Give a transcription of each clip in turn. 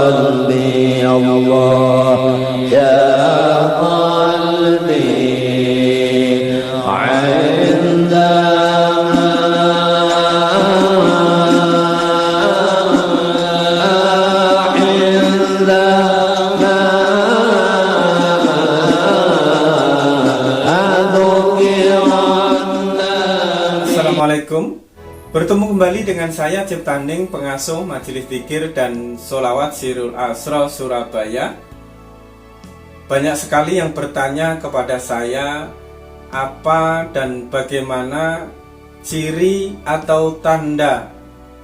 قلبي الله يا قلبي Assalamualaikum. Bertemu kembali dengan saya Ciptaning, pengasuh Majelis Dzikir dan Sholawat Sirul Asra Surabaya. Banyak sekali yang bertanya kepada saya, apa dan bagaimana ciri atau tanda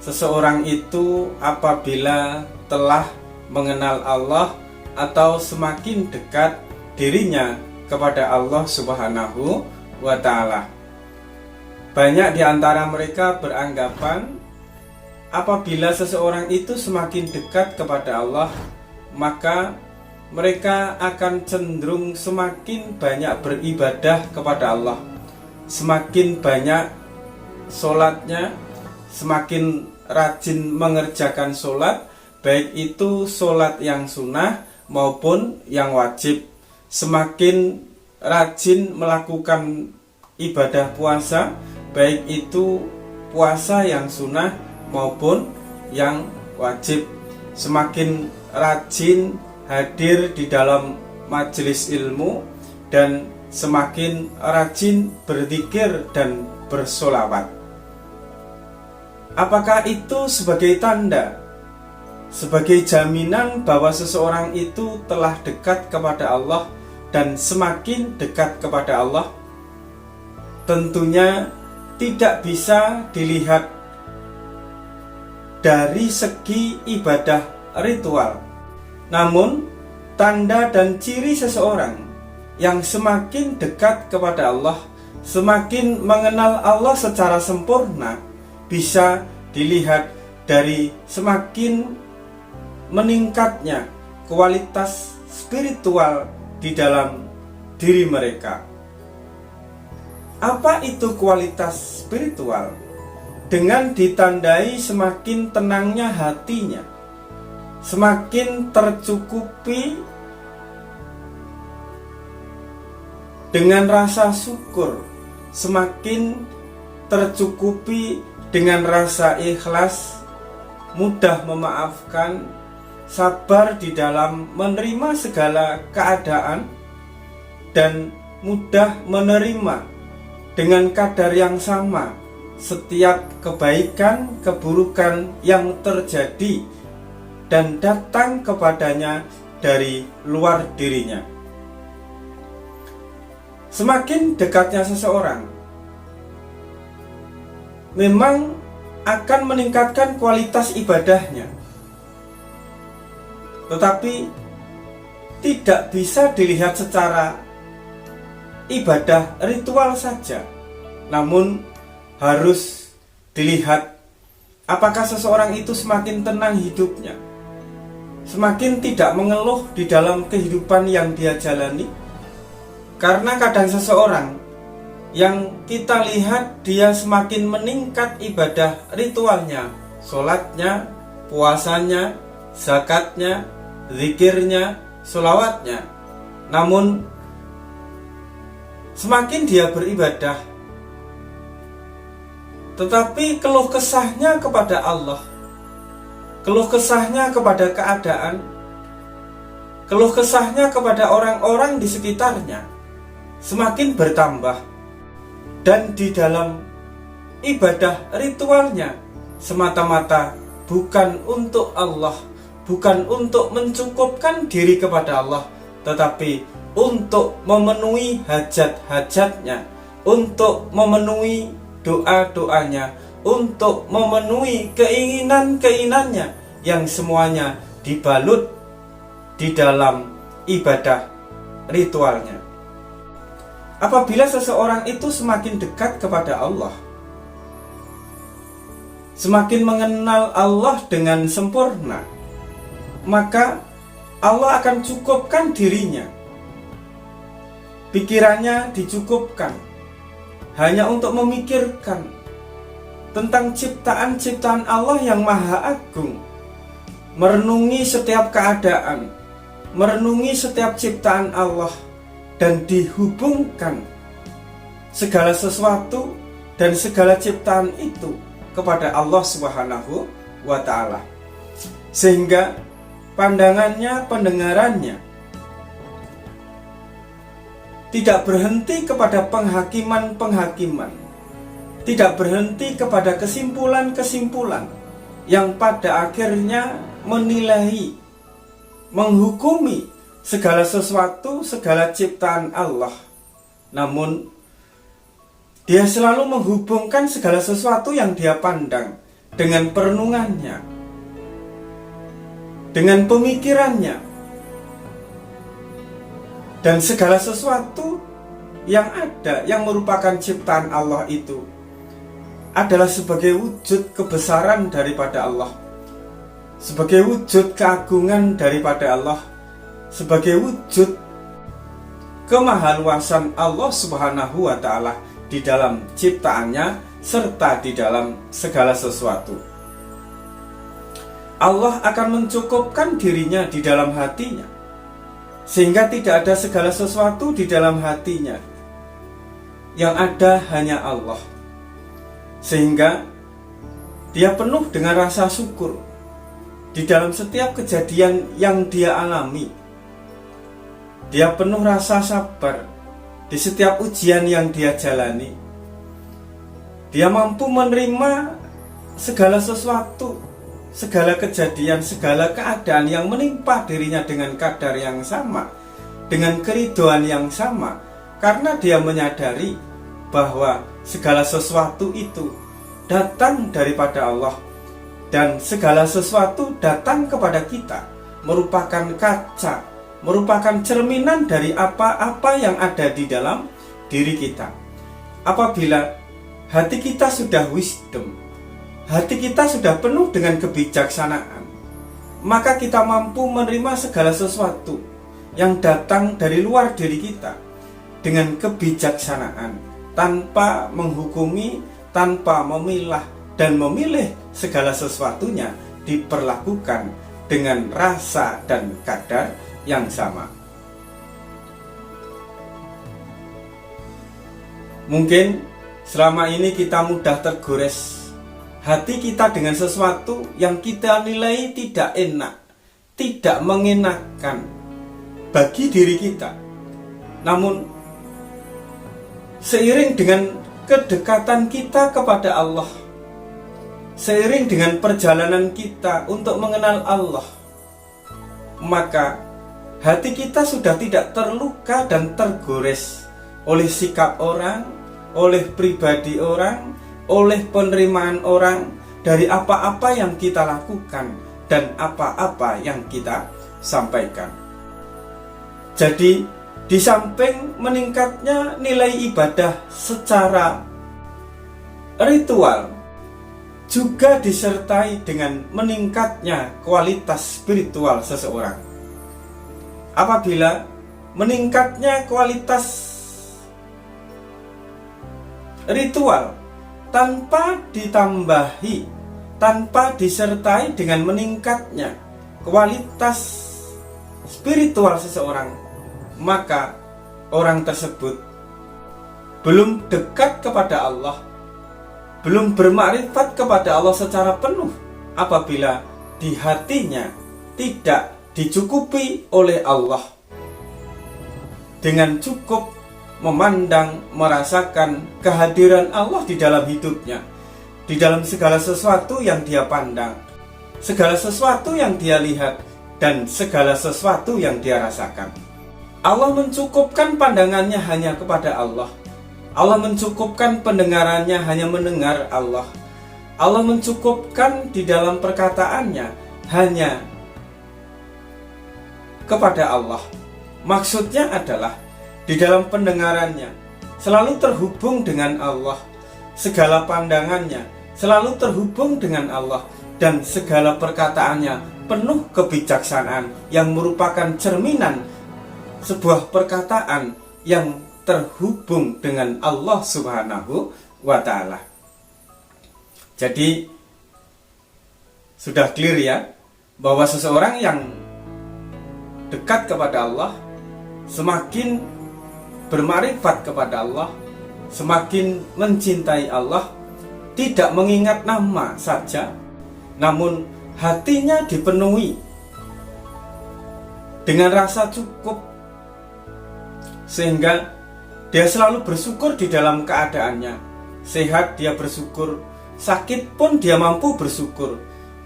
seseorang itu apabila telah mengenal Allah atau semakin dekat dirinya kepada Allah Subhanahu wa Ta'ala. Banyak di antara mereka beranggapan apabila seseorang itu semakin dekat kepada Allah, maka mereka akan cenderung semakin banyak beribadah kepada Allah, semakin banyak sholatnya, semakin rajin mengerjakan sholat, baik itu sholat yang sunnah maupun yang wajib, semakin rajin melakukan ibadah puasa, baik itu puasa yang sunnah maupun yang wajib, semakin rajin hadir di dalam majelis ilmu, dan semakin rajin berzikir dan bersolawat. Apakah itu sebagai tanda, sebagai jaminan bahwa seseorang itu telah dekat kepada Allah dan semakin dekat kepada Allah? Tentunya tidak bisa dilihat dari segi ibadah ritual. Namun, tanda dan ciri seseorang yang semakin dekat kepada Allah, semakin mengenal Allah secara sempurna, bisa dilihat dari semakin meningkatnya kualitas spiritual di dalam diri mereka. Apa itu kualitas spiritual? Dengan ditandai semakin tenangnya hatinya, semakin tercukupi dengan rasa syukur, semakin tercukupi dengan rasa ikhlas, mudah memaafkan, sabar di dalam menerima segala keadaan, dan mudah menerima dengan kadar yang sama setiap kebaikan, keburukan yang terjadi dan datang kepadanya dari luar dirinya. Semakin dekatnya seseorang memang akan meningkatkan kualitas ibadahnya, tetapi tidak bisa dilihat secara ibadah ritual saja, namun harus dilihat apakah seseorang itu semakin tenang hidupnya, semakin tidak mengeluh di dalam kehidupan yang dia jalani. Karena kadang seseorang yang kita lihat dia semakin meningkat ibadah ritualnya, sholatnya, puasanya, zakatnya, zikirnya, sholawatnya, namun semakin dia beribadah, tetapi keluh kesahnya kepada Allah, keluh kesahnya kepada keadaan, keluh kesahnya kepada orang-orang di sekitarnya semakin bertambah. Dan di dalam ibadah ritualnya semata-mata bukan untuk Allah, bukan untuk mencukupkan diri kepada Allah, tetapi untuk memenuhi hajat-hajatnya, untuk memenuhi doa-doanya, untuk memenuhi keinginan-keinginannya, yang semuanya dibalut di dalam ibadah ritualnya. Apabila seseorang itu semakin dekat kepada Allah, semakin mengenal Allah dengan sempurna, maka Allah akan cukupkan dirinya. Pikirannya dicukupkan hanya untuk memikirkan tentang ciptaan-ciptaan Allah yang maha agung, merenungi setiap keadaan, merenungi setiap ciptaan Allah, dan dihubungkan segala sesuatu dan segala ciptaan itu kepada Allah Subhanahu wa Ta'ala, sehingga pandangannya, pendengarannya tidak berhenti kepada penghakiman-penghakiman, tidak berhenti kepada kesimpulan-kesimpulan yang pada akhirnya menilai, menghukumi segala sesuatu, segala ciptaan Allah. Namun dia selalu menghubungkan segala sesuatu yang dia pandang dengan perenungannya, dengan pemikirannya, dan segala sesuatu yang ada, yang merupakan ciptaan Allah itu adalah sebagai wujud kebesaran daripada Allah, sebagai wujud keagungan daripada Allah, sebagai wujud kemahaluasan Allah Subhanahu wa Ta'ala di dalam ciptaannya serta di dalam segala sesuatu. Allah akan mencukupkan dirinya di dalam hatinya, sehingga tidak ada segala sesuatu di dalam hatinya. Yang ada hanya Allah, sehingga dia penuh dengan rasa syukur di dalam setiap kejadian yang dia alami. Dia penuh rasa sabar di setiap ujian yang dia jalani. Dia mampu menerima segala sesuatu, segala kejadian, segala keadaan yang menimpa dirinya dengan kadar yang sama, dengan keriduan yang sama, karena dia menyadari bahwa segala sesuatu itu datang daripada Allah, dan segala sesuatu datang kepada kita merupakan kaca, merupakan cerminan dari apa-apa yang ada di dalam diri kita. Apabila hati kita sudah wisdom, hati kita sudah penuh dengan kebijaksanaan, maka kita mampu menerima segala sesuatu yang datang dari luar diri kita dengan kebijaksanaan, tanpa menghukumi, tanpa memilah dan memilih segala sesuatunya diperlakukan dengan rasa dan kadar yang sama. Mungkin selama ini kita mudah tergores hati kita dengan sesuatu yang kita nilai tidak enak, tidak mengenakan bagi diri kita. Namun seiring dengan kedekatan kita kepada Allah, seiring dengan perjalanan kita untuk mengenal Allah, maka hati kita sudah tidak terluka dan tergores oleh sikap orang, oleh pribadi orang, oleh penerimaan orang dari apa-apa yang kita lakukan dan apa-apa yang kita sampaikan. Jadi, di samping meningkatnya nilai ibadah secara ritual, juga disertai dengan meningkatnya kualitas spiritual seseorang. Apabila meningkatnya kualitas ritual tanpa ditambahi, tanpa disertai dengan meningkatnya kualitas spiritual seseorang, maka orang tersebut belum dekat kepada Allah, belum bermakrifat kepada Allah secara penuh apabila di hatinya tidak dicukupi oleh Allah dengan cukup memandang, merasakan kehadiran Allah di dalam hidupnya, di dalam segala sesuatu yang dia pandang, segala sesuatu yang dia lihat, dan segala sesuatu yang dia rasakan. Allah mencukupkan pandangannya hanya kepada Allah. Allah mencukupkan pendengarannya hanya mendengar Allah. Allah mencukupkan di dalam perkataannya hanya kepada Allah. Maksudnya adalah di dalam pendengarannya selalu terhubung dengan Allah, segala pandangannya selalu terhubung dengan Allah, dan segala perkataannya penuh kebijaksanaan yang merupakan cerminan sebuah perkataan yang terhubung dengan Allah Subhanahu wa Ta'ala. Jadi sudah clear ya, bahwa seseorang yang dekat kepada Allah, semakin bermakrifat kepada Allah, semakin mencintai Allah, tidak mengingat nama saja, namun hatinya dipenuhi dengan rasa cukup, sehingga dia selalu bersyukur di dalam keadaannya. Sehat dia bersyukur, sakit pun dia mampu bersyukur,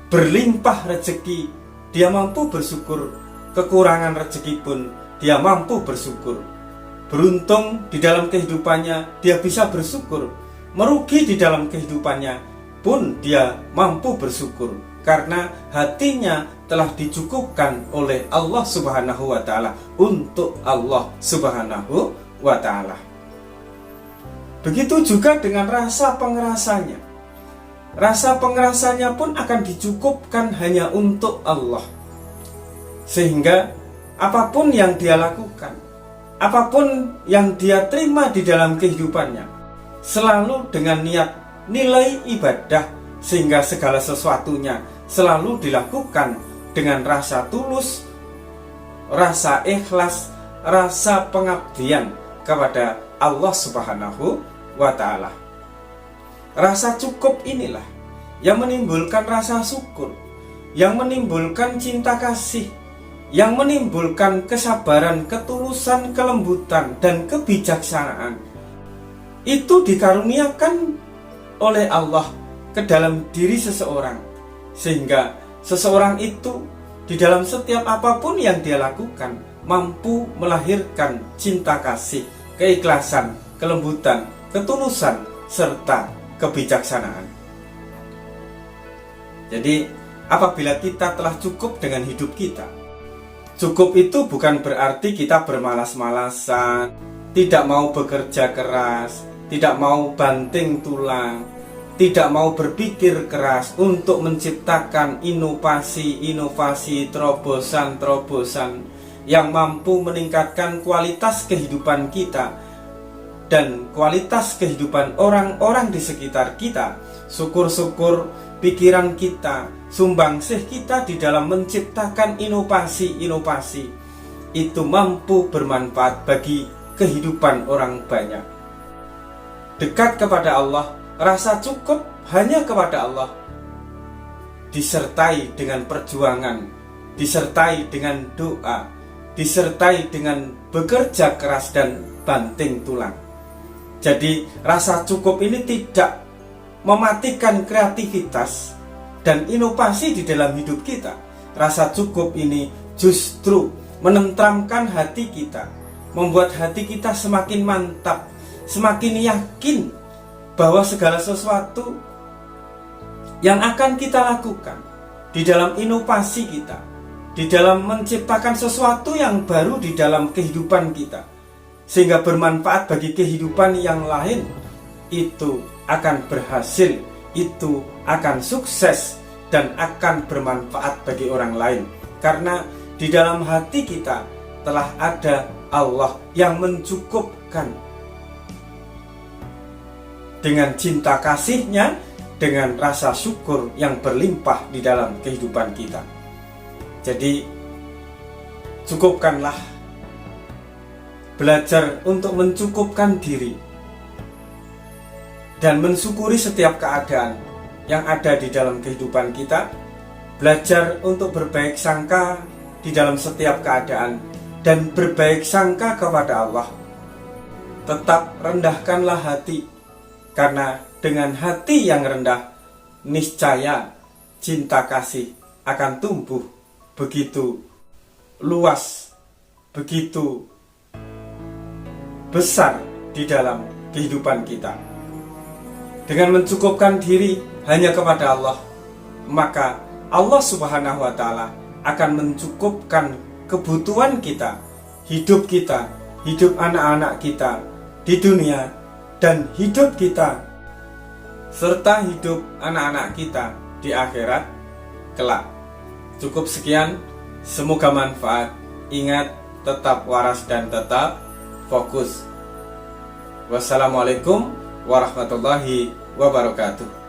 berlimpah rezeki dia mampu bersyukur, kekurangan rezeki pun dia mampu bersyukur. Beruntung di dalam kehidupannya dia bisa bersyukur, merugi di dalam kehidupannya pun dia mampu bersyukur, karena hatinya telah dicukupkan oleh Allah Subhanahu wa Ta'ala untuk Allah Subhanahu wa Ta'ala. Begitu juga dengan rasa pengerasanya. Rasa pengerasanya pun akan dicukupkan hanya untuk Allah, sehingga apapun yang dia lakukan, apapun yang dia terima di dalam kehidupannya, selalu dengan niat nilai ibadah, sehingga segala sesuatunya selalu dilakukan dengan rasa tulus, rasa ikhlas, rasa pengabdian kepada Allah Subhanahu wa Ta'ala. Rasa cukup inilah yang menimbulkan rasa syukur, yang menimbulkan cinta kasih, yang menimbulkan kesabaran, ketulusan, kelembutan, dan kebijaksanaan. Itu dikaruniakan oleh Allah ke dalam diri seseorang, sehingga seseorang itu di dalam setiap apapun yang dia lakukan mampu melahirkan cinta kasih, keikhlasan, kelembutan, ketulusan, serta kebijaksanaan. Jadi apabila kita telah cukup dengan hidup kita, cukup itu bukan berarti kita bermalas-malasan, tidak mau bekerja keras, tidak mau banting tulang, tidak mau berpikir keras untuk menciptakan inovasi-inovasi, terobosan-terobosan yang mampu meningkatkan kualitas kehidupan kita dan kualitas kehidupan orang-orang di sekitar kita. Syukur-syukur pikiran kita, sumbangsih kita di dalam menciptakan inovasi-inovasi itu mampu bermanfaat bagi kehidupan orang banyak. Dekat kepada Allah, rasa cukup hanya kepada Allah, disertai dengan perjuangan, disertai dengan doa, disertai dengan bekerja keras dan banting tulang. Jadi rasa cukup ini tidak mematikan kreativitas dan inovasi di dalam hidup kita. Rasa cukup ini justru menenteramkan hati kita, membuat hati kita semakin mantap, semakin yakin bahwa segala sesuatu yang akan kita lakukan di dalam inovasi kita, di dalam menciptakan sesuatu yang baru di dalam kehidupan kita, sehingga bermanfaat bagi kehidupan yang lain, itu akan berhasil, itu akan sukses, dan akan bermanfaat bagi orang lain. Karena di dalam hati kita telah ada Allah yang mencukupkan dengan cinta kasih-Nya, dengan rasa syukur yang berlimpah di dalam kehidupan kita. Jadi cukupkanlah, belajar untuk mencukupkan diri dan mensyukuri setiap keadaan yang ada di dalam kehidupan kita. Belajar untuk berbaik sangka di dalam setiap keadaan dan berbaik sangka kepada Allah. Tetap rendahkanlah hati, karena dengan hati yang rendah, niscaya cinta kasih akan tumbuh begitu luas, begitu besar di dalam kehidupan kita. Dengan mencukupkan diri hanya kepada Allah, maka Allah Subhanahu wa Ta'ala akan mencukupkan kebutuhan kita, hidup anak-anak kita di dunia, dan hidup kita serta hidup anak-anak kita di akhirat kelak. Cukup sekian, semoga manfaat. Ingat, tetap waras dan tetap fokus. Wassalamualaikum warahmatullahi wabarakatuh.